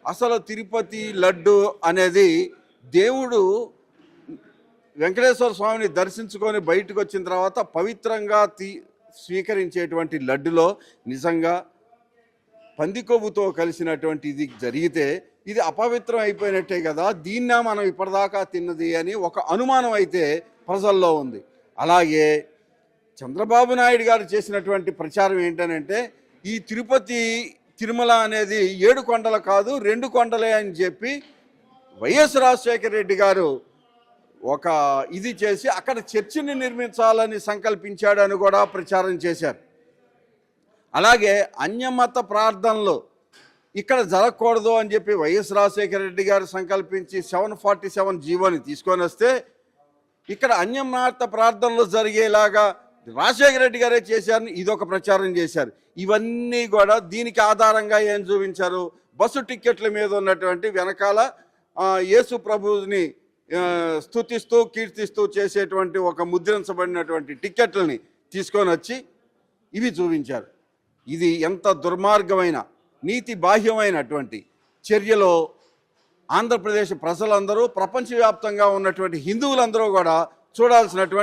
అసలు తిరుపతి లడ్డు అనేది దేవుడు వెంకటేశ్వర స్వామిని దర్శించుకొని బయటకు వచ్చిన తర్వాత పవిత్రంగా స్వీకరించేటువంటి లడ్డులో నిజంగా పంది కొవ్వుతో కలిసినటువంటి ఇది జరిగితే ఇది అపవిత్రం అయిపోయినట్టే కదా, దీన్నే మనం ఇప్పటిదాకా తిన్నది అని ఒక అనుమానం అయితే ప్రజల్లో ఉంది. అలాగే చంద్రబాబు నాయుడు గారు చేసినటువంటి ప్రచారం ఏంటనంటే ఈ తిరుమల అనేది 7 కొండలు కాదు 2 కొండలే అని చెప్పి వైఎస్ రాజశేఖర రెడ్డి గారు ఒక ఇది చేసి అక్కడ చర్చిని నిర్మించాలని సంకల్పించాడని కూడా ప్రచారం చేశారు. అలాగే అన్యమత ప్రార్థనలు ఇక్కడ జరగకూడదు అని చెప్పి వైఎస్ రాజశేఖర రెడ్డి గారు సంకల్పించి 747 జీవోని తీసుకొని వస్తే ఇక్కడ అన్యమత ప్రార్థనలు జరిగేలాగా రాజశేఖర రెడ్డి గారే చేశారని ఇదొక ప్రచారం చేశారు. ఇవన్నీ కూడా దీనికి ఆధారంగా ఏం చూపించారు, బస్సు టిక్కెట్ల మీద ఉన్నటువంటి వెనకాల యేసు ప్రభుని స్తుతిస్తూ కీర్తిస్తూ చేసేటువంటి ఒక ముద్రించబడినటువంటి టిక్కెట్లని తీసుకొని వచ్చి ఇవి చూపించారు. ఇది ఎంత దుర్మార్గమైన నీతి బాహ్యమైనటువంటి చర్యలో ఆంధ్రప్రదేశ్ ప్రజలందరూ ప్రపంచవ్యాప్తంగా ఉన్నటువంటి హిందువులందరూ కూడా చూడాల్సినటువంటి